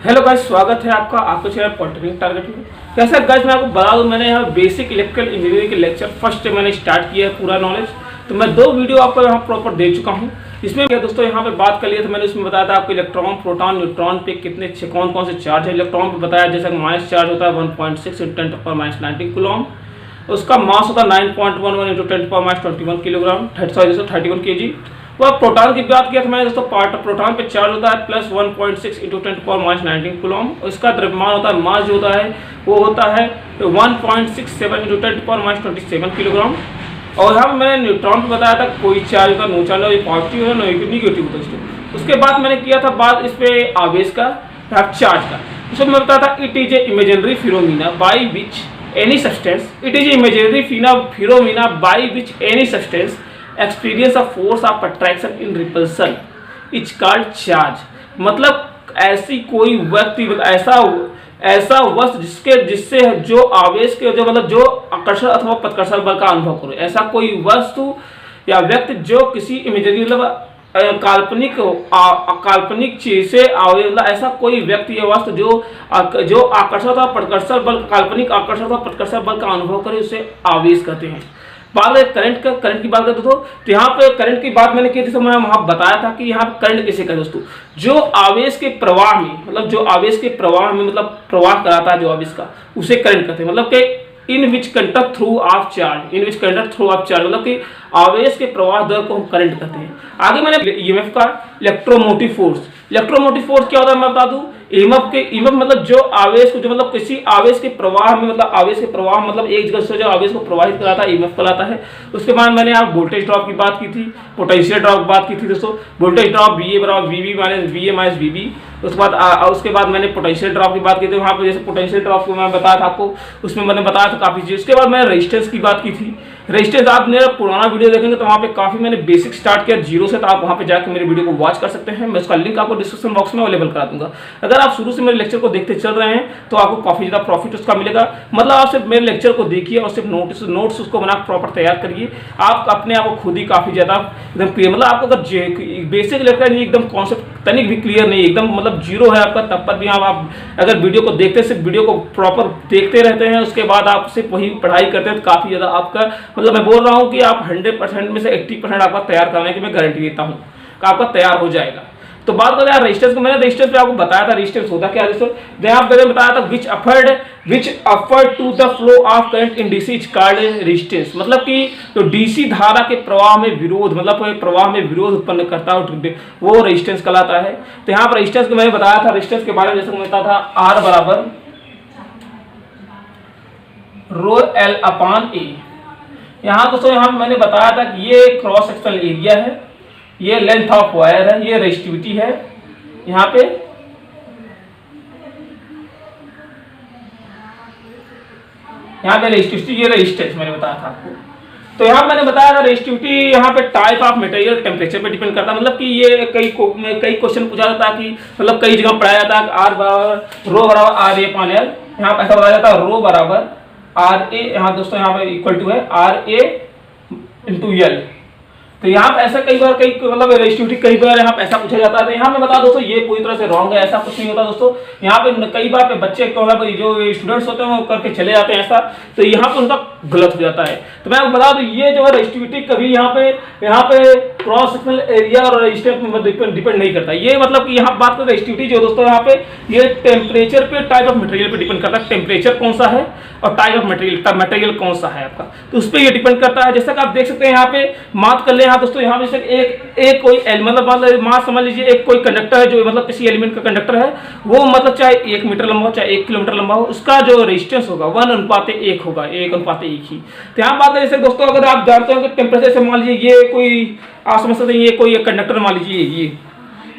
Hello guys, स्वागत है आपका आपके चैनल पॉलिटेक्निक टारगेट में। कैसा गाइस, मैं आपको बता दूं, मैंने यहाँ बेसिक इलेक्ट्रिकल इंजीनियरिंग के लेक्चर फर्स्ट मैंने स्टार्ट किया है पूरा नॉलेज। तो मैं 2 वीडियो आपको यहाँ प्रॉपर दे चुका हूँ। इसमें क्या दोस्तों यहाँ पे बात कर लिया था मैंने, उसमें बताया था आपको इलेक्ट्रॉन, प्रोटॉन, न्यूट्रॉन पे कितने कौन कौन से चार्ज है। इलेक्ट्रॉन पे बताया जैसे माइनस चार्ज होता है 1.6 × 10⁻19 कूलम, उसका मास होता है 9.11 × 10⁻21 किलोग्राम, 31 kg। वह प्रोटॉन की बात किया था मैंने दोस्तों, प्रोटॉन पे चार्ज होता है प्लस 1.6 × 10⁻19 कूलम। उसका द्रव्यमान होता है, मास जो होता है वो होता है 1.67 × 10⁻27 किलोग्राम। और यहाँ मैंने न्यूट्रॉन पे बताया था कोई चार्ज होता है, नो चार्ज, पॉजिटिव है, निगेटिव होता है। उसके बाद मैंने किया था बात इस पे आवेश का, चार्ज का। उसमें मैं बताया था it is a imaginary phenomena by which any substance, it is imaginary phenomena by which any substance experience of force of attraction in repulsion is called charge. मतलब ऐसी कोई व्यक्ति, ऐसा वस्तु जिससे जो आवेश के जो आकर्षण अथवा प्रतिकर्षण बल का अनुभव करे, ऐसा कोई वस्तु या व्यक्ति जो किसी इमेजरी काल्पनिक चीज से ऐसा कोई व्यक्ति या वस्तु जो आकर्षण अथवा प्रतिकर्षण बल, काल्पनिक आकर्षण अथवा प्रतिकर्षण बल का अनुभव करे, उसे आवेश कहते हैं। बात करंट की बात करते तो यहाँ पे करंट की बात मैंने की थी, तो मैं वहां बताया था कि यहाँ पे करंट किसे कहते दोस्तों, जो आवेश के प्रवाह में मतलब प्रवाह कराता है जो आवेश का, उसे करंट कहते हैं। मतलब कि in which conduct through of charge, मतलब कि आवेश के प्रवाह दर को हम करंट कहते हैं। आगे मैंने ईएमएफ का इलेक्ट्रोमोटिव फोर्स क्या होता है मैं बता दूं। ईएमएफ मतलब जो आवेश को मतलब किसी आवेश के प्रवाह में मतलब एक जगह से जो आवेश को प्रवाहित कराता है, ईएमएफ कहलाता है। उसके बाद मैंने आप वोल्टेज ड्रॉप की बात की थी, पोटेंशियल ड्रॉप की बात की थी दोस्तों। वोल्टेज ड्रॉप उसके बाद मैंने पोटेंशियल ड्रॉप की बात की थी। वहाँ पे जैसे पोटेंशियल ड्रॉप को मैं बताया था आपको, उसमें मैंने बताया था काफी चीज। उसके बाद मैंने रेजिस्टेंस की बात की थी। रेजिस्टेंस आप मेरा पुराना वीडियो देखेंगे तो वहाँ पे काफी मैंने बेसिक स्टार्ट किया 0 से, तो आप वहाँ पे जाकर मेरे वीडियो को वॉच कर सकते हैं। मैं उसका लिंक आपको डिस्क्रिप्शन बॉक्स में अवेलेबल करा दूंगा। अगर आप शुरू से मेरे लेक्चर को देखते चल रहे हैं तो आपको काफी ज्यादा प्रॉफिट उसका मिलेगा। मतलब आप सिर्फ मेरे लेक्चर को देखिए और सिर्फ नोट्स उसको बना प्रॉपर तैयार करिए, आप अपने आप को खुद ही काफी ज्यादा एकदम क्लियर, मतलब आपको अगर बेसिक लगता है एकदम कॉन्सेप्ट तनिक भी क्लियर नहीं, एकदम मतलब 0 है आपका, तब पर भी आप अगर वीडियो को देखते, सिर्फ वीडियो को प्रॉपर देखते रहते हैं, उसके बाद आप सिर्फ वही पढ़ाई करते हैं, तो काफी ज्यादा आपका मतलब मैं बोल रहा हूँ कि आप 100% में से 80% आपका तैयार करने की मैं गारंटी देता हूँ कि आपका तैयार हो जाएगा। तो बात करें यार रेजिस्टेंस को, मैंने रेजिस्टेंस पे आपको बताया था रेजिस्टेंस होता क्या है। मैंने बताया था which afford to the flow of current in DC is called resistance. मतलब कि जो डीसी धारा के प्रवाह में विरोध, मतलब प्रवाह में विरोध उत्पन्न करता है, वो रेजिस्टेंस कहलाता है। तो यहाँ पर रेजिस्टेंस को मैंने बताया था, रेजिस्टेंस के बारे में जैसे बताया था R बराबर ρL/A। यहाँ दोस्तों यहाँ मैंने बताया था कि ये क्रॉस सेक्शनल एरिया है, ये लेंथ ऑफ वायर है, ये रेजिस्टिविटी है। यहाँ पे रेजिस्टिविटी, ये रेजिस्टेंस मैंने बताया था आपको। तो यहाँ मैंने बताया था रेजिस्टिविटी यहाँ पे टाइप ऑफ मटेरियल, टेम्परेचर पे डिपेंड करता है। मतलब कि ये कई क्वेश्चन पूछा जाता है कि मतलब कई जगह पढ़ाया जाता है R बराबर रो बराबर RA/L। यहाँ पे ऐसा बताया जाता है रो बराबर RA, यहाँ दोस्तों यहाँ पे इक्वल टू है RA/L। तो यहाँ पे ऐसा कई बार मतलब रेजिस्टिविटी कई बार यहाँ पे ऐसा पूछा जाता है। तो यहाँ मैं बता दोस्तों ये पूरी तरह से रॉन्ग है, ऐसा कुछ नहीं होता दोस्तों। यहाँ पे कई बार पे बच्चे जो स्टूडेंट्स होते हैं वो करके चले जाते हैं ऐसा, तो यहाँ पे उनका गलत हो जाता है। तो मैं आपको बता दूं ये जो है रेजिस्टिविटी कभी यहाँ पे क्रॉस सेक्शनल एरिया और रेजिस्टेंस में डिपेंड नहीं करता। ये मतलब कि यहाँ बात करें रेजिस्टिविटी जो दोस्तों यहाँ पे ये टेम्परेचर पे, टाइप ऑफ मटेरियल पे डिपेंड करता है। टेम्परेचर कौन सा है और टाइप ऑफ मटेरियल कौन सा है आपका, तो उस पर ये डिपेंड करता है। जैसा कि आप देख सकते हैं यहाँ पे बात कर ले यहाँ दोस्तों, यहाँ जैसे एक कोई मतलब मान समझ लीजिए एक कोई कंडक्टर है जो मतलब किसी एलिमेंट का कंडक्टर है, वो मतलब चाहे 1 मीटर लंबा हो चाहे 1 किलोमीटर लंबा हो, उसका जो रेजिस्टेंस होगा 1:1 होगा, 1:1 ही। तो यहाँ बात है जैसे दोस्तों अगर आप जानते हो कि टेम्परेचर से मान लीजिए ये कोई आप समझ सकते हैं, ये कोई कंडक्टर मान लीजिए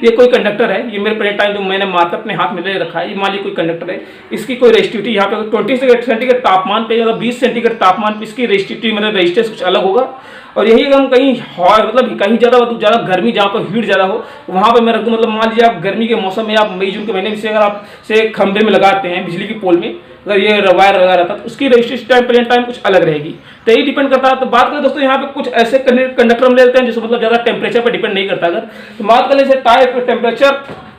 ये कोई कंडक्टर है, ये मेरे प्लेट टाइम जो मैंने मार्कर अपने हाथ में ले रखा है, ये मान लीजिए कोई कंडक्टर है, इसकी कोई रेजिस्टिविटी यहाँ पे 20 सेंटीग्रेड तापमान पे मतलब 20 सेंटीग्रेड तापमान पे इसकी रेजिस्टिविटी मतलब रेजिस्टेंस कुछ अलग होगा। और यही हम कहीं मतलब कहीं ज़्यादा गर्मी जहाँ पर हीट ज़्यादा हो वहाँ पे मैं रख दूँ। मतलब मान लीजिए आप गर्मी के मौसम में आप मई जून के महीने में से अगर आप से खंभे में लगाते हैं बिजली की पोल में, अगर ये वायर लगा रहता तो उसकी रजिस्ट्रेशन टाइम प्रेजेंट टाइम कुछ अलग रहेगी। तो यही डिपेंड करता है। तो बात करें दोस्तों यहाँ पे कुछ ऐसे कंडक्टर हम ले लेते हैं जिसको मतलब ज्यादा टेम्परेचर पर डिपेंड नहीं करता। अगर तो बात करें जैसे type temperature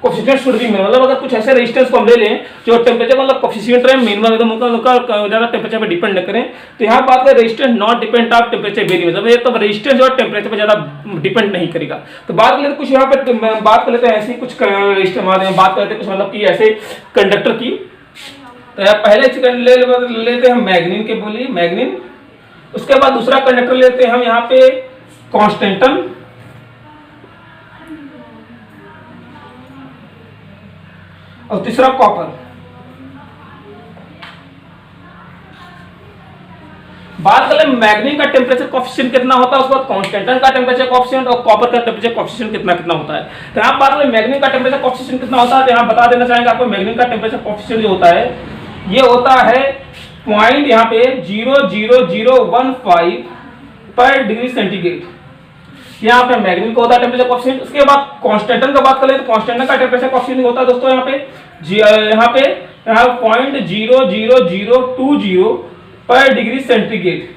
coefficient should be minimum, मतलब अगर कुछ ऐसे रेजिस्टेंस को हम ले लें जो टेम्परेचर मतलब कोफिशिएंट रहे मिनिमम, एकदम उनका ज्यादा टेम्परेचर पे डिपेंड न करें। तो यहाँ बात करें resistance not depend of temperature vary, मतलब ये तो रेजिस्टेंस जो है टेम्परेचर पे ज्यादा डिपेंड नहीं करेगा। तो बात कर लेते कुछ यहाँ पे बात कर लेते हैं ऐसी कुछ बात करते हैं कुछ मतलब कि ऐसे कंडक्टर की। तो यार पहले ले लेते हैं हम मैग्नीन के, बोलिए मैग्नीन। उसके बाद दूसरा कंडक्टर लेते हैं हम यहाँ पे कॉन्स्टेंटन, और तीसरा कॉपर। बात करें मैग्नीन का टेम्परेचर कोफिशिएंट कितना होता है, उसके बाद कॉन्स्टेंटन का टेम्परेचर कोफिशिएंट और कॉपर का टेम्परेचर कोफिशिएंट कितना कितना होता है। तो यहाँ बात करें मैग्नीन का टेम्परेचर कोफिशिएंट कितना होता है, तो यहाँ बता देना चाहेंगे आपको मैग्नीन का टेम्परेचर कोफिशिएंट जो होता है ये होता है पॉइंट यहाँ पे 0.0015 पर डिग्री सेंटीग्रेड। यहाँ पे मैग्नीन का होता है टेम्परेचर कोफिशिएंट। उसके बाद कॉन्स्टेंटन का बात करें तो कॉन्स्टेंटन का टेम्परेचर कोफिशिएंट होता है दोस्तों यहाँ पे 0.00020 पर डिग्री सेंटीग्रेड।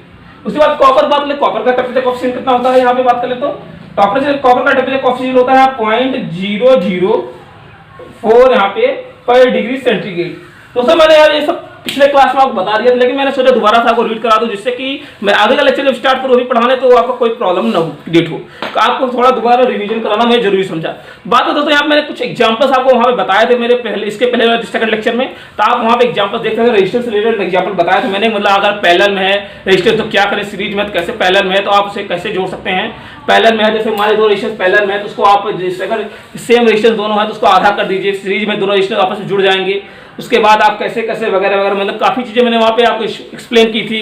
उसके बाद कॉपर बात करें, कॉपर का टेम्परेचर कोफिशिएंट कितना होता है यहाँ पे बात करें तो कॉपर का टेम्परेचर कोफिशिएंट होता है 0.004 यहाँ पे पर डिग्री सेंटीग्रेड। दोस्तों मैंने यार ये सब पिछले क्लास में आपको बता दिया था, लेकिन मैंने सोचा दोबारा से आपको रीड करा दूं जिससे कि मैं आगे का लेक्चर जब स्टार्ट करूं अभी पढ़ाने तो आपको कोई प्रॉब्लम ना हो डेट हो। तो आपको थोड़ा दोबारा रिवीजन कराना मैं जरूरी समझा। बात है दोस्तों यहाँ मैंने कुछ एग्जांपल्स आपको वहां पे बताए थे मेरे पहले इसके पहले सेकंड लेक्चर में। तो आप वहां पे एग्जांपल देख सकते हैं, रजिस्टर से रिलेटेड एग्जांपल बताया था मैंने। मतलब अगर पैरेलल में है रजिस्टर तो क्या करें, सीरीज में तो कैसे पैरेलल में है तो आप उसे कैसे जोड़ सकते हैं। पैरेलल में है जैसे हमारे दो रजिस्टर पैरेलल में है तो उसको आप अगर सेम रजिस्टर दोनों है तो उसको आधा कर दीजिए, सीरीज में दोनों रजिस्टर आपस में जुड़ जाएंगे। उसके बाद आप कैसे कैसे वगैरह वगैरह मतलब काफी चीजें मैंने वहाँ पे आपको एक्सप्लेन की थी,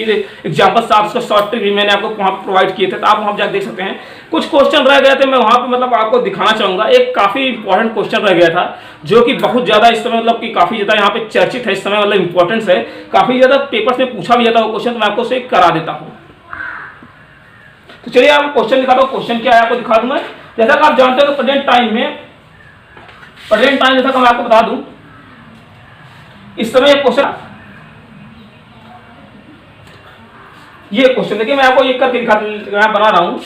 एग्जांपल्स आप उसका शॉर्ट ट्रिक भी मैंने आपको वहाँ पे प्रोवाइड किए थे। तो आप वहाँ जाकर देख सकते हैं। कुछ क्वेश्चन रह गए थे मैं वहाँ पे मतलब आपको दिखाना चाहूंगा। एक काफी इंपॉर्टेंट क्वेश्चन रह गया था जो कि बहुत ज्यादा इस समय मतलब कि काफी ज्यादा यहाँ पे चर्चित है इस समय, मतलब इंपॉर्टेंस है, काफी ज्यादा पेपर्स में पूछा भी जाता है वो क्वेश्चन। तो मैं आपको उसे करा देता हूँ। तो चलिए आप क्वेश्चन दिखाता हूँ। क्वेश्चन क्या है आपको दिखा दूंगा। जैसा कि आप जानते हो प्रेजेंट टाइम जैसा कि मैं आपको बता दूं इस समय एक क्वेश्चन, ये क्वेश्चन देखिए मैं आपको एक करके मैं बना रहा हूं।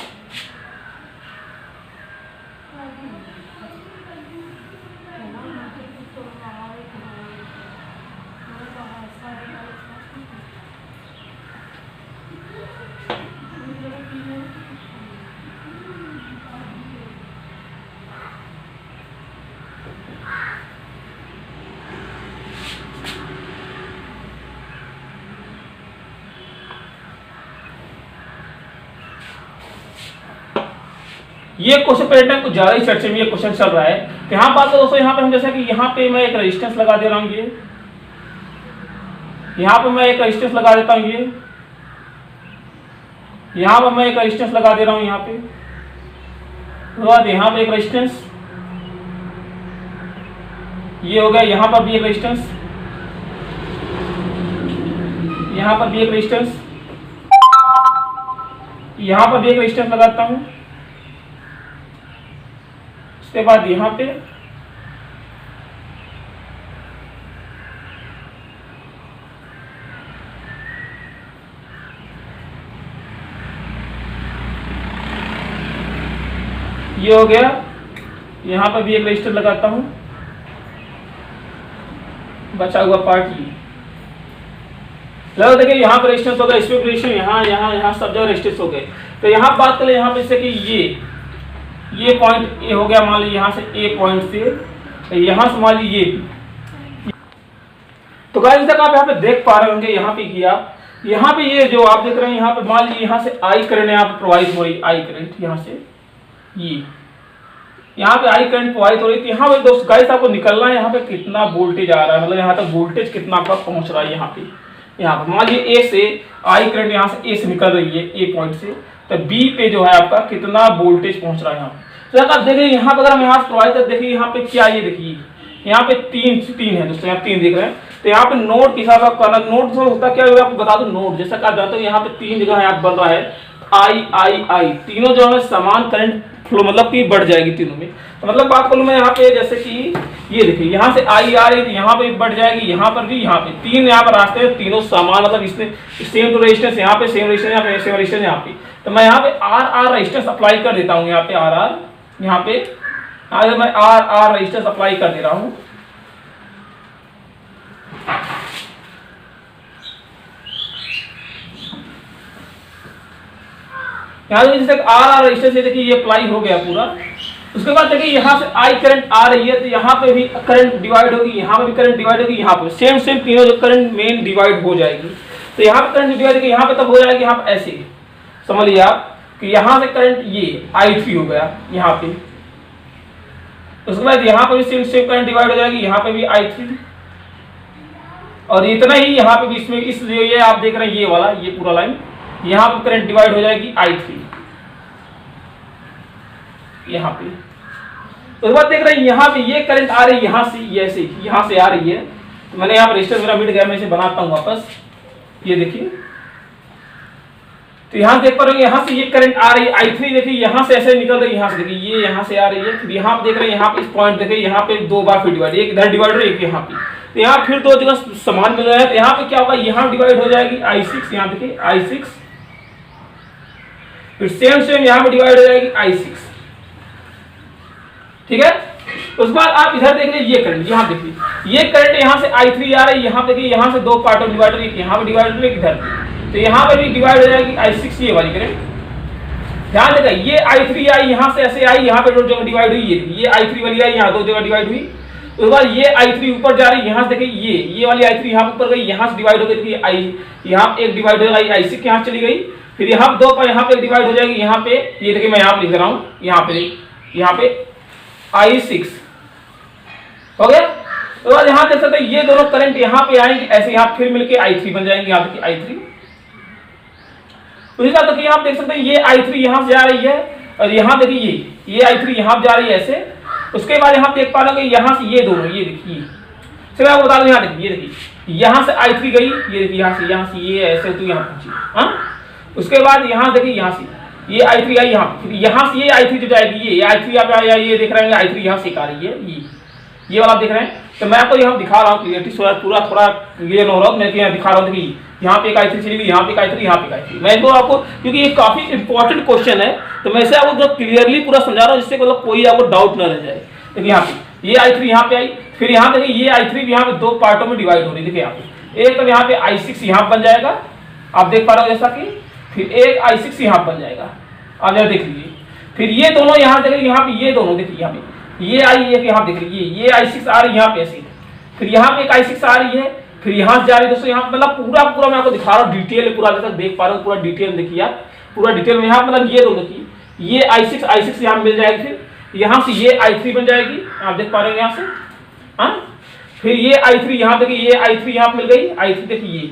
ये क्वेश्चन प्रेजेंट कुछ ज्यादा ही चर्चे में ये क्वेश्चन चल रहा है। तो यहाँ बात दोस्तों यहाँ पे हम जैसा कि यहाँ पे मैं एक रेजिस्टेंस लगा दे रहा हूँ, ये यहाँ पे मैं एक रेजिस्टेंस लगा देता हूँ, ये यहाँ पे मैं एक रेजिस्टेंस लगा दे रहा हूँ यहाँ पे, उसके बाद यहाँ पे एक रेजिस्टेंस, ये हो गया। यहाँ पर भी एक रेजिस्टेंस, यहाँ पर भी एक रेजिस्टेंस, यहाँ पर भी एक रेजिस्टेंस लगाता हूँ। उसके बाद यहाँ पे ये हो गया। यहाँ पर भी एक रजिस्टर लगाता हूँ। बचा हुआ पार्ट ये लगो देखिए यहाँ पर रेजिस्टेंस हो गया, इसमें रेजिस्टेंस यहाँ यहाँ यहाँ सब जगह रेजिस्टेंस हो गए। तो यहाँ बात करें यहाँ पे जैसे कि ये पॉइंट ए हो गया, मान लीजिए यहाँ से ए पॉइंट से यहाँ से मान लीजिए ये। तो गाइस तक आप यहाँ पे देख पा रहे होंगे, यहाँ पे किया, यहाँ पे ये जो आप देख रहे हैं यहाँ पे मान लीजिए यहाँ से आई करंट यहाँ पे प्रोवाइड हो रही, आई करंट यहाँ से ये यहाँ पे आई करंट प्रोवाइड हो रही थी। यहाँ पे दोस्त गाइस आपको निकलना है यहाँ पे कितना वोल्टेज आ रहा है, मतलब यहाँ तक वोल्टेज कितना आपका पहुंच रहा है। यहाँ पे मान लीजिए ए से आई करंट यहाँ से ए से निकल रही है ए पॉइंट से, तो बी पे जो है आपका कितना वोल्टेज पहुंच रहा है यहाँ पे। तो आप देखिए यहाँ पे अगर हम यहाँ से प्रोवाइड कर देखिए यहाँ पे क्या, ये देखिए यहाँ पे तीन है दोस्तों, यहाँ 3 दिख रहे हैं। तो यहाँ पे नोड के हिसाब से करना, नोड से होता क्या होगा आपको बता दो। नोड जैसा कि आप जानते हो यहाँ पे 3 जगह यहाँ बन रहा है, आई आई आई, तीनों जो है समान करंट फ्लो मतलब कि बढ़ जाएगी तीनों में। तो मतलब बात करूँ मैं यहाँ पे, जैसे कि ये देखिए यहाँ से आई आ रही है, यहाँ पे बढ़ जाएगी, यहाँ पर भी, यहाँ पे तीन यहाँ पर रास्ते हैं, तीनों समान मतलब इसमें सेम टू रेजिस्टेंस, यहाँ पे सेम रेजिस्टेंस, यहाँ पे सेम रेजिस्टेंस, यहाँ पे। तो मैं यहाँ पे आर आर रेजिस्टेंस अप्लाई कर देता हूँ, यहाँ पे आर आर, यहाँ पे अगर मैं आर आर रेजिस्टेंस अप्लाई कर दे रहा हूँ, यहाँ जैसे आर आर रेजिस्टेंस देखिए ये अप्लाई हो गया पूरा। उसके बाद देखिए यहाँ से आई करंट आ रही है, तो यहाँ पे भी करंट डिवाइड होगी, यहाँ पे भी करंट डिवाइड होगी, यहाँ पे सेम सेम तीनों जो करंट मेन डिवाइड हो जाएगी। तो यहाँ पे करंट डिवाइड होगी, यहाँ पे तब हो जाएगी, यहाँ पे ऐसे समझ लिया आप कि यहाँ से करंट ये I3 हो गया यहाँ पे। उसके बाद यहाँ पे भी सेम सेम करंट डिवाइड हो जाएगी, यहाँ पे भी I3, और इतना ही यहाँ पे भी इसमें इस ये आप देख रहे हैं ये वाला ये पूरा लाइन, यहाँ पे करंट डिवाइड हो जाएगी I3 यहाँ पे। उसके बाद देख रहे हैं यहाँ पे ये करंट आ रही है यहाँ से, ये ऐसे यहाँ से आ रही है। तो मैंने यहाँ पर रजिस्टर मेरा मिट गया, मैं इसे बनाता हूँ वापस, ये देखिए। तो यहाँ देख पा रहे हो यहाँ से ये करंट आ रही है I3, देखिए यहाँ से ऐसे निकल रही है, यहाँ से देखिए ये यहाँ से आ रही है, फिर यहाँ पे देख रहे हैं यहाँ पे इस पॉइंट देखिए यहाँ पे दो बार फिर डिवाइड, एक इधर डिवाइड हो एक यहाँ पे। तो यहाँ फिर दो जगह समान मिल रहा है, तो यहाँ पे क्या होगा, यहाँ डिवाइड हो जाएगी I6, यहाँ देखिए I6, फिर सेम सेम यहाँ पे डिवाइड हो जाएगी I6, ठीक है। उसके बाद आप इधर देख लीजिए ये करंट, यहाँ देखिए ये करंट यहाँ से I3 आ रही है, यहाँ देखिए यहाँ से दो पार्ट में डिवाइड हो रही है, यहाँ पे डिवाइड हो रही है इधर, तो यहाँ पे भी डिवाइड हो जाएगी I6 ये वाली करंट। ध्यान देगा ये I3 आई यहाँ से ऐसे आई, यहाँ पे दो जगह डिवाइड हुई, ये I3 वाली आई यहाँ दो जगह डिवाइड हुई। उसके बाद ये I3 ऊपर जा रही है, यहाँ से देखिए ये वाली I3 यहाँ ऊपर गई, यहाँ से डिवाइड हो गई, देखिए I यहाँ एक डिवाइड हो गई, I6 यहाँ चली गई, फिर यहाँ दो पर यहाँ पे डिवाइड हो जाएगी, यहाँ पे ये देखिए मैं यहाँ पे लिख रहा हूँ, यहाँ पे I6 हो गया। तो बाद यहाँ देख सकते हैं ये दोनों करंट यहाँ पे आएंगे, ऐसे यहाँ फिर मिलके I3 बन जाएंगे, यहाँ देखिए I3। उसी तरह देखिए आप देख सकते हैं ये I3 यहाँ से जा रही है, और यहाँ देखिए ये I3 यहाँ जा रही है ऐसे। उसके बाद यहाँ देख पा रहे यहाँ से ये दोनों, ये देखिए चलो मैं बता दूं, यहाँ देखिए ये देखिए यहाँ से I3 गई, ये देखिए यहाँ से ये ऐसे तो यहाँ पहुंची, हाँ। उसके बाद यहाँ देखिए यहाँ से ये I3 आई यहाँ, फिर यहाँ से ये I3 जो जाएगी, ये I3 यहाँ पे आया, ये देख रहे हैं I3 यहाँ से आ रही है, ये वाला आप देख रहे हैं। तो मैं आपको यहाँ दिखा रहा हूँ क्लियरिटी पूरा थोड़ा क्लियर हो रहा है, मैं यहाँ दिखा रहा हूँ कि यहाँ पे एक I3 चली गई, यहाँ पे एक I3, यहाँ पे एक I3। मैं इनको आपको क्योंकि ये काफी इंपॉर्टेंट क्वेश्चन है, तो मैं इसे आपको क्लियरली पूरा समझा रहा हूँ, जिससे मतलब कोई आपको डाउट न रह जाए। देखिए यहाँ पे ये I3 यहाँ पे आई, फिर यहाँ देखिए ये I3 यहाँ पे दो पार्टों में डिवाइड हो रही है। देखिए यहाँ पे एक तो यहाँ पे I6 यहाँ बन जाएगा, आप देख पा रहे हो जैसा कि, फिर एक I6 यहाँ बन जाएगा, आप जरा देख लीजिए। फिर ये दोनों यहाँ देखिए, यहाँ पे ये दोनों देखिए, यहाँ पे ये आई है, यहाँ देख लीजिए ये I6 आ रही है यहाँ पे ऐसे, फिर यहाँ पे एक I6 आ रही है, फिर यहाँ से जा रही है दोस्तों, यहाँ मतलब पूरा मैं आपको दिखा रहा हूँ डिटेल, पूरा जैसा देख पा रहे हो, पूरा डिटेल देखिए आप, पूरा डिटेल में यहाँ मतलब ये दोनों देखिए, ये I6 यहाँ मिल जाएगी, फिर यहाँ से ये I3 बन जाएगी, आप देख पा रहे हो यहाँ से, हाँ। फिर ये I3 यहाँ देखिए, ये I3 यहाँ मिल गई, I3 देखिए ये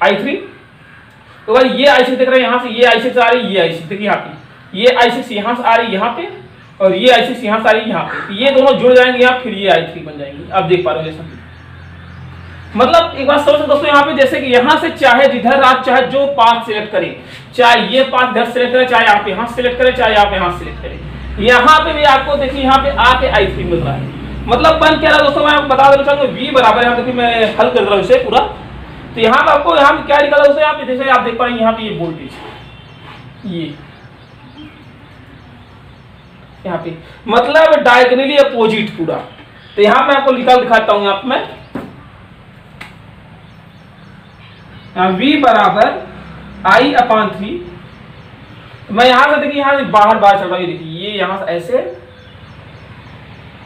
I3, तो भाई ये I6 देख रहे हैं यहाँ से, ये I6 आ रही है, ये I6 देखिए यहाँ पे, ये I6 यहाँ से आ रही है यहाँ पे, और ये I6 यहाँ से आ रही है यहाँ पे, ये दोनों जुड़ जाएंगे यहाँ, फिर ये I3 बन जाएंगे, आप देख पा रहे हो जैसा। मतलब एक बात समझ दोस्तों, यहाँ पे जैसे कि यहाँ से चाहे जिधर आप चाहे जो पाथ सिलेक्ट करें, चाहे ये पाथ इधर सिलेक्ट करें, चाहे आप यहाँ सिलेक्ट करें, चाहे आप यहाँ सिलेक्ट करें, यहाँ पे भी आपको देखिए यहाँ पे आके I3 मिल रहा है। मतलब बन क्या रहा है दोस्तों, मैं आपको बता देना चाहूंगा, V बराबर यहाँ देखिए मैं हल कर रहा हूँ इसे पूरा। तो यहाँ पे आपको यहाँ पे क्या निकला दोस्तों, यहाँ पे जैसे आप देख पा रहे हैं यहाँ पे ये वोल्टेज, ये यहाँ पे मतलब डायगोनली अपोजिट पूरा। तो यहाँ मैं आपको दिखाता हूँ, यहाँ पे मैं V बराबर I/3, मैं यहाँ से देखिए यहाँ से बाहर चल रहा हूँ, देखिए ये यहाँ से ऐसे,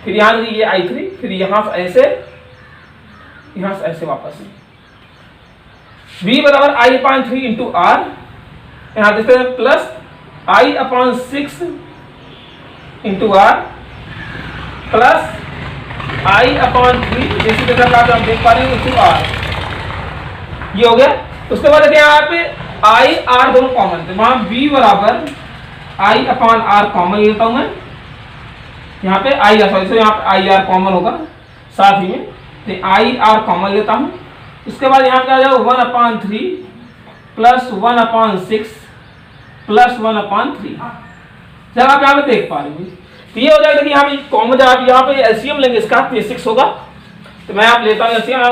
फिर यहाँ से ये I3, फिर यहाँ से ऐसे, यहाँ से ऐसे वापस V बराबर I/3 इंटू R, यहाँ देखते हैं plus I/6 into R plus I/3 जैसे आप देख पा रहे हैं इंटू R, ये हो गया। उसके बाद देखिए यहाँ पे I/R दोनों कॉमन थे, वहां V बराबर I/R कॉमन लेता हूं मैं, यहाँ पे I/R सॉरी यहाँ पे I/R कॉमन होगा साथ ही में, तो I/R कॉमन लेता हूं। उसके बाद यहाँ पे आ जाओ 1/3 प्लस 1/6 +1/3। जब आप यहाँ पे देख पा रहे हैं तो ये हो जाएगा कि यहाँ पे कॉमन आप यहाँ पे एलसीएम लेंगे इसका तो ये 6 होगा। तो मैं आप लेता हूँ एलसीएम 6/5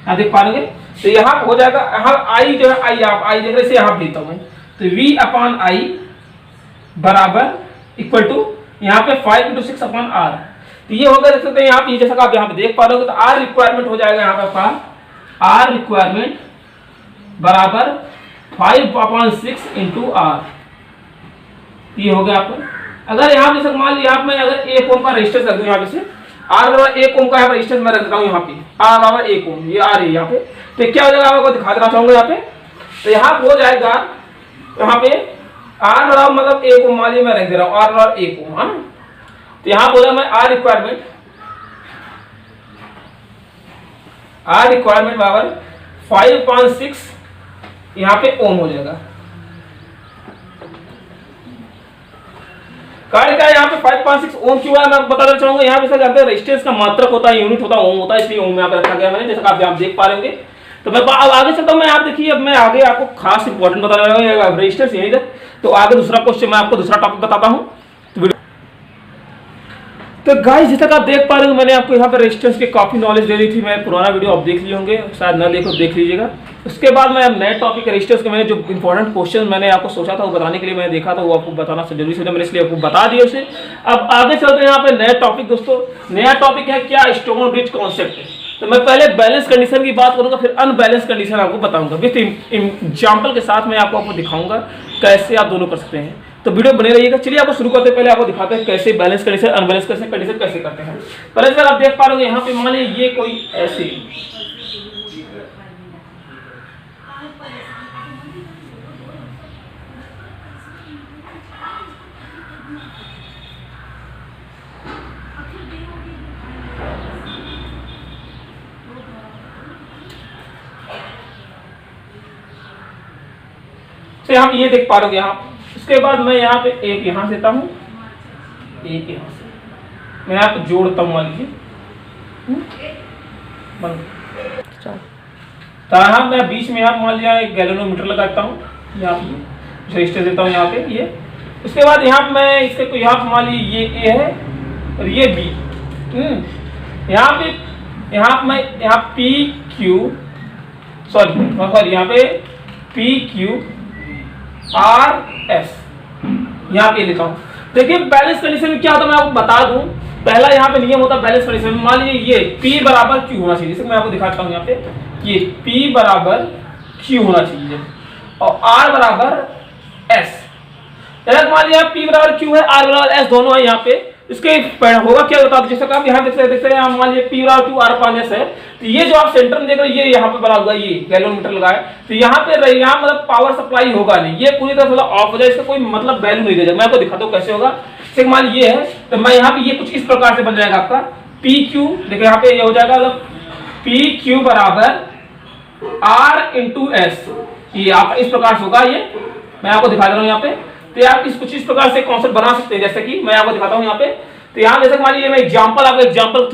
यहाँ देख पा रहे। तो यहाँ हो जाएगा, यहाँ आई जो है आई आप आई देख रहे, यहाँ देता हूँ मैं। तो V/I बराबर इक्वल टू यहाँ पे 5 × 6/R। तो ये होगा देख सकते हैं यहाँ पे, जैसा आप यहाँ पे देख पा रहे हो। तो R रिक्वायरमेंट हो जाएगा यहाँ पे आपका R रिक्वायरमेंट बराबर 5/6 × R। ये हो गया आपका। अगर यहाँ पे मान लीजिए आप मैं अगर 1 ओम का रेजिस्टेंस रख दूं यहाँ पे से R बराबर 1 ओम का है रेजिस्टेंस मैं रख देता हूँ यहाँ पे R बराबर 1 ओम, ये R है यहाँ पे। तो क्या हो जाएगा आपको दिखा देना चाहूंगा यहाँ पे। तो यहाँ हो जाएगा यहाँ पे R बराबर मतलब 1 ओम मान लीजिए मैं रख दे रहा हूँ R बराबर 1 ओम। हाँ, तो यहाँ बोला मैं R रिक्वायरमेंट बराबर 5/6 यहाँ पे ओम हो जाएगा। कार्य क्या है यहाँ पे 5/6 ओम क्यों है मैं बताना चाहूंगा। यहाँ पे जानते हैं रेजिस्टेंस का मात्रक होता है, यूनिट होता है, ओम होता है, इसलिए ओम में यहाँ पे रखा गया मैंने, जैसा आप देख पा रहे होंगे। तो मैं अब आगे चलता हूँ। मैं आप देखिए अब मैं आगे आपको खास इंपॉर्टेंट बता रहा हूँ रेजिस्टेंस यहीं तक। तो आगे दूसरा क्वेश्चन मैं आपको दूसरा टॉपिक बताता हूँ। तो गाइस जैसा आप देख पा रहे हो मैंने आपको यहाँ पे रेजिस्टेंस की काफी नॉलेज दे दी थी। मैं पुराना वीडियो आप देख लिए होंगे, शायद ना देखो देख लीजिएगा। उसके बाद मैं नए टॉपिक रेजिस्टेंस के मैंने जो इंपॉर्टेंट क्वेश्चन मैंने आपको सोचा था वो बताने के लिए मैंने देखा था, वो आपको बताना जरूरी समझा मैंने, इसलिए आपको बता दिया उसे। अब आगे चलते हैं यहाँ पे नया टॉपिक। दोस्तों नया टॉपिक है क्या, स्टोन ब्रिज कॉन्सेप्ट। तो मैं पहले बैलेंस कंडीशन की बात करूंगा, फिर अनबैलेंस कंडीशन आपको बताऊंगा विथ एग्जाम्पल के साथ। मैं आपको दिखाऊंगा कैसे आप दोनों कर सकते हैं। तो वीडियो बने रहिएगा। चलिए आपको शुरू करते हैं, पहले आपको दिखाते हैं कैसे बैलेंस कंडीशन अनबैलेंस कंडीशन कैसे करते हैं। पहले अगर आप देख पा रहे हो यहाँ पे मान लीजिए ये कोई ऐसे तो यहाँ पे ये देख पा रहे हो यहाँ। उसके बाद मैं यहाँ पे एक यहाँ से देता हूँ, एक यहाँ से मैं यहाँ पे जोड़ता हूँ मान लीजिए। तो यहाँ मैं बीच में यहाँ मान लिया एक गैल्वेनोमीटर लगाता हूँ, यहाँ पे रजिस्टर देता हूँ यहाँ पे ये। उसके बाद यहाँ पे मैं इसके को यहाँ पे मान लीजिए ये ए है और ये बी। यहाँ पे मैं यहाँ पी क्यू सॉरी यहाँ पे पी क्यू आर एस यहाँ पे लेता हूँ। देखिए बैलेंस कंडीशन में क्या होता है मैं आपको बता दूं। पहला यहाँ पे नियम होता है बैलेंस कंडीशन में, मान लीजिए ये P बराबर Q होना चाहिए। जैसे मैं आपको दिखाता हूँ यहाँ पे ये P बराबर Q होना चाहिए और R बराबर S। मान लीजिए P बराबर Q है, R बराबर S दोनों है यहाँ पे। इसके होगा क्या होता है, जैसे आप यहाँ देखते हैं मान लीजिए P बराबर Q R S है। तो ये जो आप सेंटर में देख रहे हैं ये यहाँ पे बना हुआ ये गैल्वेनोमीटर लगाए, तो यहाँ पे यहाँ मतलब पावर सप्लाई होगा नहीं, ये पूरी तरह से ऑफ हो जाए, इसका कोई मतलब वैल्यू नहीं दे जाएगा। मैं आपको दिखाता हूँ कैसे होगा। जैसे मान ये है तो मैं यहाँ पे ये कुछ इस प्रकार से बन जाएगा आपका पी क्यू। देखिए यहाँ पे ये हो जाएगा मतलब पी क्यू बराबर R इंटू एस। ये आप इस प्रकार से होगा। ये मैं आपको दिखा दे रहा हूँ यहाँ पे। तो आप कुछ इस प्रकार से कॉन्सेप्ट बना सकते हैं, जैसे कि मैं आपको दिखाता हूँ यहाँ पे। तो यहाँ जैसे मान लीजिए मैं एग्जांपल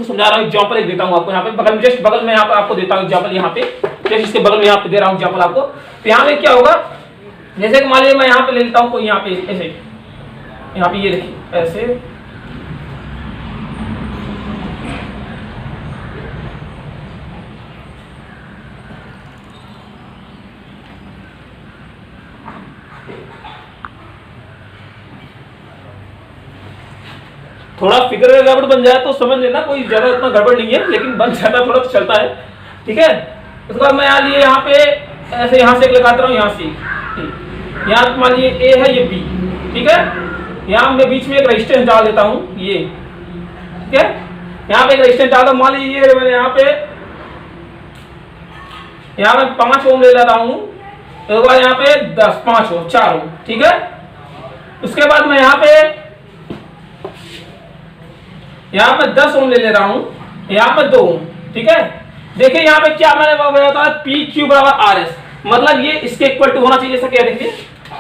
समझा रहा हूँ, एग्जांपल एक देता हूँ आपको यहाँ पे बगल में, जस्ट बगल में यहाँ पे आपको देता हूँ एग्जांपल यहाँ पे, जस्ट इसके बगल में यहाँ पे दे रहा हूँ एग्जांपल आपको। तो यहाँ पे क्या होगा, जैसे कि मान लीजिए मैं यहाँ पे ले लेता हूँ कोई यहाँ पे ऐसे, यहाँ पे ये देखिए ऐसे थोड़ा फिगर गड़बड़ बन जाए तो समझ लेना, कोई ज्यादा इतना गड़बड़ नहीं है, लेकिन बन जाता थोड़ा तो चलता है, ठीक है। उसके बाद मैं यहाँ लिए यहाँ पे ऐसे यहाँ से एक लगाता रहा हूँ, यहाँ से यहाँ मान लीजिए ए है ये बी, ठीक है। यहाँ मैं बीच में एक रेजिस्टेंस डाल देता हूँ ये, ठीक है। यहाँ पे एक रेजिस्टेंस डालता हूँ, मान लीजिए मैंने यहाँ पे 5 ओम ले लेता हूँ, उसके बाद यहाँ पे 10 5 ओम 4 ओम, ठीक है। उसके बाद मैं यहाँ पे 10 ओम ले ले रहा हूँ, यहाँ पे 2 ओम, ठीक है। देखिए यहाँ पे क्या मैंने बताया पी क्यू बराबर आर एस, मतलब ये इसके इक्वल टू होना चाहिए, जैसा क्या देखिए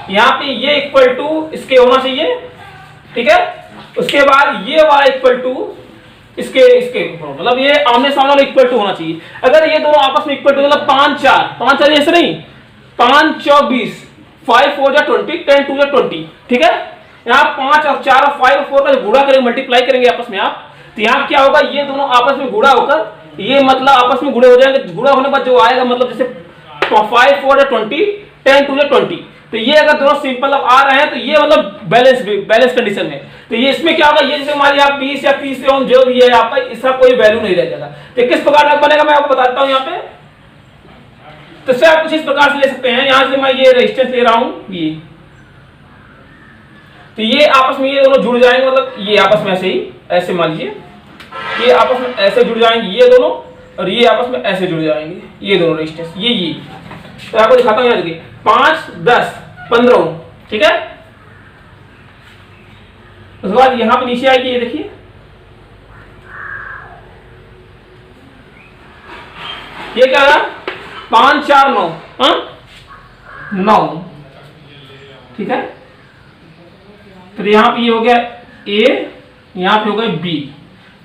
यहाँ पे ये इक्वल टू इसके होना चाहिए, ठीक है। उसके बाद ये वाला इक्वल टू इसके मतलब ये आमने सामने वाला इक्वल टू होना चाहिए। अगर ये दोनों आपस में इक्वल टू मतलब 5 4 ऐसे नहीं, 5 चौक 20, 5 4 जा 20, 10 2 जा 20, ठीक है। यहाँ 5 और 4 और 5 और 4 का गुणा करेंगे, मल्टीप्लाई करेंगे आपस में आप, तो यहाँ क्या होगा, ये दोनों आपस में गुणा होकर ये मतलब आपस में गुणे हो जाएंगे। गुणा होने के बाद जो आएगा मतलब जैसे 5 4 जा 20, 10 2 जा 20, तो ये अगर दोनों सिंपल अब आ रहे हैं तो ये मतलब बैलेंस कंडीशन में, तो ये इसमें क्या होगा, ये जैसे हमारे यहाँ 20 या 30 ओम जो भी है यहाँ पे, इसका कोई वैल्यू नहीं रह जाएगा। तो किस प्रकार का बनेगा मैं आपको बताता हूँ यहाँ पे। तो इससे आप कुछ इस प्रकार से ले सकते हैं, यहाँ से मैं ये रेजिस्टेंस ले रहा हूँ ये, तो ये आपस में ये दोनों जुड़ जाएंगे, मतलब ये आपस में ऐसे ही, ऐसे मान लीजिए ये आपस में ऐसे जुड़ जाएंगे ये दोनों, और ये आपस में ऐसे जुड़ जाएंगे ये दोनों रेजिस्टेंस, ये तो आपको दिखाता हूँ। यहाँ देखिए 5 10 15 ओम, ठीक है। उसके बाद यहां पे नीचे आएगी, ये देखिए ये क्या रहा, 5 4 9, 9, ठीक है। फिर यहाँ पे ये हो गया ए, यहाँ पे हो गया बी।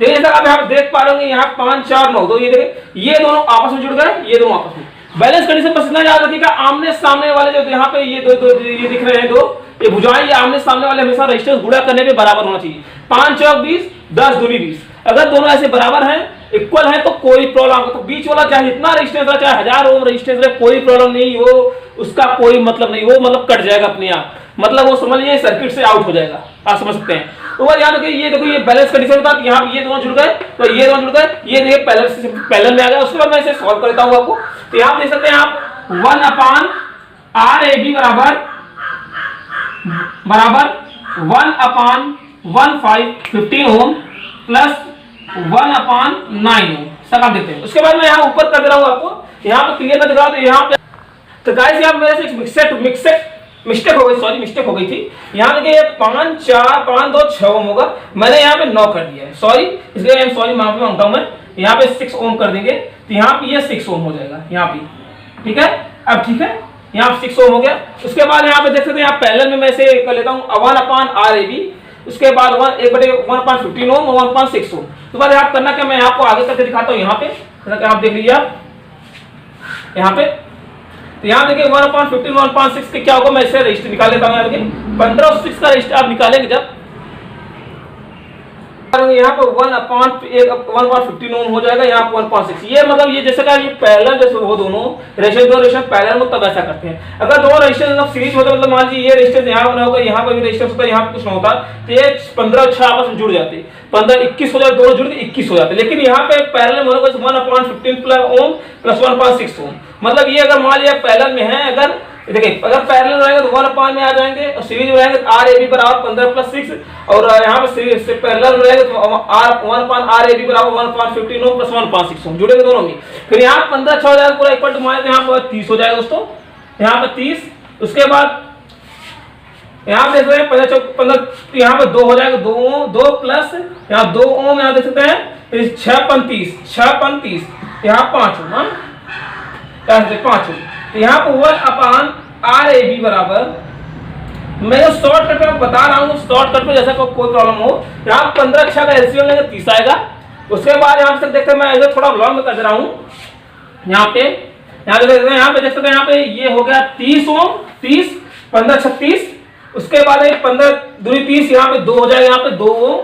देखिए जैसा आप देख पा रहे होंगे यहाँ 5 4 9, तो ये देखिए ये दोनों आपस में जुड़ गए, ये दोनों आपस में। बैलेंस कंडीशन बस इतना याद रखिएगा, आमने सामने वाले जो यहाँ पे ये दो ये दिख रहे हैं दो, ये भुजाएं, ये आमने सामने वाले हमेशा रेजिस्टेंस गुणा करने पे बराबर होना चाहिए। 5 चौक 20, 10 दूनी 20, अगर दोनों ऐसे बराबर हैं, इक्वल हैं, तो कोई प्रॉब्लम, तो बीच वाला चाहे जितना रेजिस्टेंस रहे, चाहे 1000 ओम रेजिस्टेंस रहे, कोई प्रॉब्लम नहीं, वो उसका कोई मतलब नहीं, वो मतलब कट जाएगा अपने आप, मतलब वो समझ लीजिए सर्किट से आउट हो जाएगा, आप समझ सकते हैं। तो वह याद रखिए, ये देखो ये बैलेंस कंडीशन था, यहाँ ये दोनों जुड़ गए, तो ये दोनों जुड़ गए, ये देखिए पैरेलल में आ गया। उसके बाद मैं इसे सॉल्व करता हूँ आपको, तो यहाँ देख सकते हैं आप 1/RAB बराबर 1/15 15 ओम प्लस 1/9 ओम, सब आप देखते हैं। उसके बाद मैं यहाँ ऊपर कर दे रहा हूँ आपको, यहाँ पे क्लियर कर दे रहा हूँ। तो यहाँ पे तो गाइस यहाँ मेरे से मिस्टेक हो गई थी। यहाँ देखिए 5 4 5 2 6 ओम होगा, मैंने यहाँ पे 9 कर दिया है, सॉरी, इसलिए आई एम सॉरी, माफी मांगता हूँ मैं। यहाँ पे 6 ओम कर देंगे, तो यहाँ पे ये 6 ओम हो जाएगा यहाँ पे, ठीक है। अब ठीक है, यहाँ 6 ओम हो गया। उसके बाद यहाँ पे देख सकते हैं, यहाँ पैरेलल में मैं इसे कर लेता हूँ 1/RAB, उसके बाद 1/15 ओम और 1/6 ओम। तो बाद आप करना क्या, मैं आपको आगे करके दिखाता हूँ। यहाँ पे आप देख लीजिए, आप यहाँ पे, तो यहाँ देखिए 1/15 1/6 के क्या होगा, मैं इसे रजिस्टर निकाल लेता हूँ। यहाँ देखिए 15 और 6 का रजिस्टर आप निकालेंगे जब, यहाँ पे 1/15 ओम हो जाएगा, यहाँ 1/6। ये मतलब ये जैसे का ये पैरेलल जैसे वो दोनों रेजिस्टेंस पैरेलल में तब ऐसा करते हैं। अगर दोनों रेजिस्टेंस मतलब सीरीज होते, मतलब मान लीजिए ये रेजिस्टेंस यहाँ बना होगा, यहाँ पर भी रेजिस्टेंस होता है, यहाँ पे कुछ ना होता, तो ये 15 और 6 आपस में जुड़ जाते, 15 21 हो जाते, दोनों जुड़ के 21 हो जाते। लेकिन यहाँ पे पैरेलल में होगा 1/15 ओम प्लस 1/6 ओम, मतलब ये अगर मान लिया पैरेलल में है, अगर देखिए अगर पैरेलल रहेगा तो 1/5 में आ जाएंगे, और सीरीज में रहेंगे तो RAB बराबर 15 प्लस 6, और यहाँ पे सीरीज से पैरेलल में रहेगा तो 1/RAB बराबर 1/15 ओम प्लस 1/6 ओम, जुड़ेंगे दोनों में। फिर यहाँ 15 6 हो जाएगा, पूरा इक्वल टू माइनस, यहाँ पर 30 हो जाएगा दोस्तों, यहाँ पे 30। उसके बाद यहाँ देख रहे हैं 15, यहाँ पे 2 हो जाएगा, 2 प्लस यहाँ 2 ओम, यहाँ देख सकते हैं 6/30, यहाँ 5 ओम, 5 ओम। तो यहाँ पर 1/RAB बराबर, मैं शॉर्टकट में बता रहा हूँ, शॉर्टकट में जैसा कोई प्रॉब्लम हो, यहाँ 15 6 का एलसीएम लेंगे 30 आएगा। उसके बाद यहाँ से देखते हैं, मैं इधर थोड़ा लॉन्ग में कर दे रहा हूँ, यहाँ पे देख सकते हैं, यहाँ पे ये हो गया 30 ओम, 30 15 36, उसके बाद 15 दूनी 30, यहाँ पे 2 हो जाएगा, यहाँ पे 2 ओम,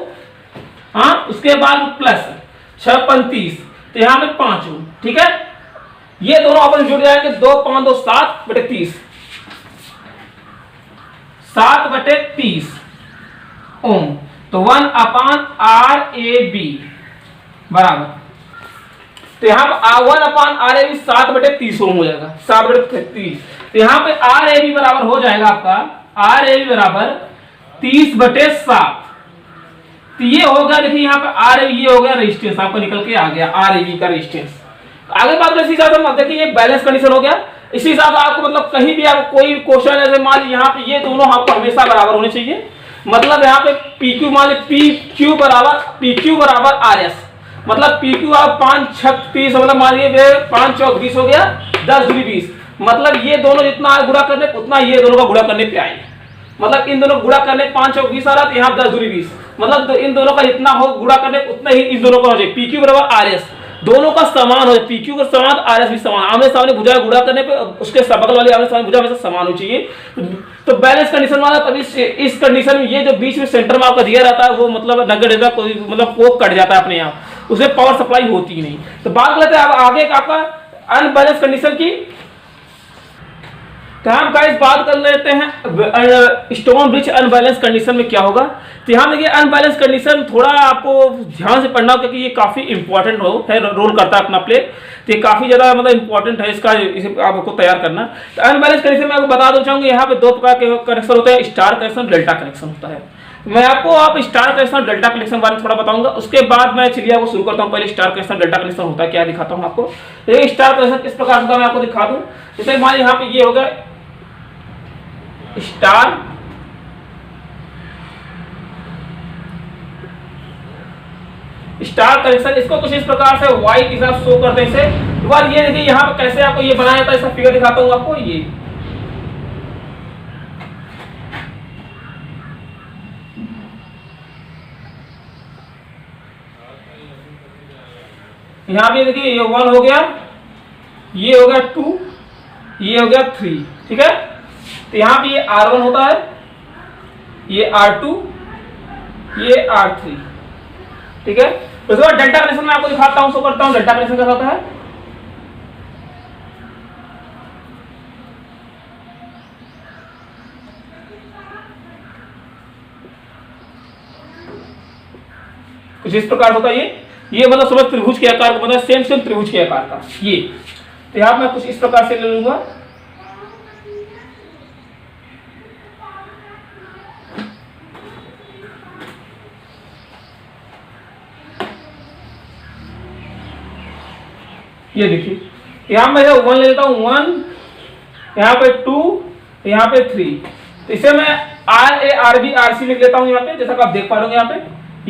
हाँ। उसके बाद प्लस 6/30, तो यहाँ पे 5 ओम, ठीक है। ये दोनों आपस में जुड़ जाएंगे, 2 5 2 7/30, 7/30 ओम, तो 1/RAB बराबर, तो यहाँ पे 1/RAB 7/30 ओम हो जाएगा, 7/30। तो यहाँ पे RAB बराबर हो जाएगा आपका, RAB बराबर 30/7। तो ये होगा, देखिए यहाँ पे RAB ये हो गया रेजिस्टेंस, आपको निकल के आ गया RAB का रेजिस्टेंस। आगे बात इसी हिसाब से देखिए, ये बैलेंस कंडीशन हो गया। इसी हिसाब से आपको मतलब कहीं भी आपको कोई क्वेश्चन ऐसे मान लीजिए, यहाँ पे ये दोनों आपको हमेशा बराबर होने चाहिए, मतलब यहाँ पे PQ मान लीजिए PQ बराबर RS, मतलब PQ आप 5 6 30, मतलब मान लीजिए 5 चौक 20 हो गया, 10 दूनी 20, मतलब ये दोनों जितना गुणा करने उतना ये दोनों का गुणा करने पे आए, मतलब इन दोनों गुणा करने 5 चौक 20 आ रहा, तो यहाँ 10 दूनी 20, मतलब इन दोनों का जितना हो गुणा करने उतना ही इन दोनों का हो जाए। PQ बराबर RS दोनों का समान हो, PQ का समान, RS भी समान, आमने सामने भुजा गुणा करने पे उसके बगल वाली आमने सामने भुजा हमेशा समान हो चाहिए। तो बैलेंस कंडीशन वाला तभी इस कंडीशन में ये जो बीच में सेंटर में आपका दिया रहता है वो मतलब नगड़ देता, कोई मतलब वो कट जाता है अपने आप, उसमें पावर सप्लाई होती ही नहीं। तो बात लेते हैं अब आगे का आपका अनबैलेंस कंडीशन की। तो हम गाइस बात कर लेते हैं स्टोन ब्रिज अनबैलेंस कंडीशन में क्या होगा। तो यहाँ देखिए अनबैलेंस कंडीशन थोड़ा आपको ध्यान से पढ़ना क्योंकि ये काफी इंपॉर्टेंट रोल करता है अपना प्ले। तो ये काफी ज्यादा मतलब इंपॉर्टेंट है इसका, इसे आपको तैयार करना। तो अनबैलेंस कंडीशन में आपको बता दो चाहूंगा, यहाँ पे दो प्रकार के कनेक्शन होते हैं, स्टार कनेक्शन, डेल्टा कनेक्शन होता है। मैं आपको आप स्टार कनेक्शन और डेल्टा कनेक्शन बारे में थोड़ा बताऊंगा, उसके बाद मैं चलिए आपको शुरू करता हूँ। पहले स्टार कनेक्शन डेल्टा कनेक्शन होता है क्या दिखाता हूँ आपको। ये स्टार कनेक्शन किस प्रकार होता है मैं आपको दिखा दूं। जैसे मान यहाँ पे ये होगा स्टार कनेक्शन, इसको कुछ इस प्रकार से वाई के साथ शो करते हैं। इसे बार ये देखिए यहाँ पे कैसे आपको ये बनाया जाता है, इसका फिगर दिखाता हूँ आपको। ये यहाँ पे देखिए ये 1 हो गया, ये हो गया 2, ये हो गया 3, ठीक है। तो यहाँ पे ये R1 होता है, ये R2, ये R3, ठीक है। उसके बाद डेल्टा कनेक्शन में आपको दिखाता हूँ, शो करता हूँ डेल्टा कनेक्शन कैसा होता है। कुछ इस प्रकार होता है ये मतलब समझ त्रिभुज के आकार का, मतलब सेम त्रिभुज के आकार का ये। तो यहाँ मैं कुछ इस प्रकार से ले लूंगा। ये देखिए यहाँ मैं 1 ले लेता हूँ, 1, यहाँ पे 2, यहाँ पे 3। तो इसे मैं RA RB RC लिख लेता हूँ यहाँ पे, जैसा कि आप देख पा रहे होंगे यहाँ पे।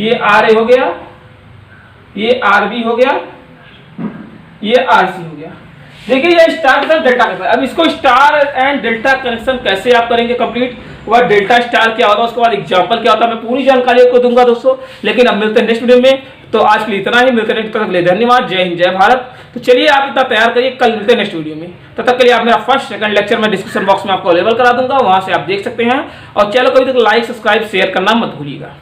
ये RA हो गया, ये RB हो गया, ये RC हो गया। देखिए ये स्टार कनेक्शन डेल्टा कनेक्शन। अब इसको स्टार एंड डेल्टा कनेक्शन कैसे आप करेंगे कंप्लीट, वह डेल्टा स्टार क्या होता है, उसके बाद एग्जांपल क्या होता है, मैं पूरी जानकारी आपको दूंगा दोस्तों। लेकिन अब मिलते हैं नेक्स्ट वीडियो में, तो आज के लिए इतना ही। मिलते हैं तब तक के लिए धन्यवाद। जय हिंद, जय भारत। तो चलिए आप इतना तैयार करिए, कल मिलते हैं नेक्स्ट वीडियो में। तब तक के लिए आप मेरा फर्स्ट सेकंड लेक्चर में डिस्क्रिप्शन बॉक्स में आपको अवेलेबल करा दूंगा, वहां से आप देख सकते हैं। और चैनल को अभी तक लाइक सब्सक्राइब शेयर करना मत भूलिएगा।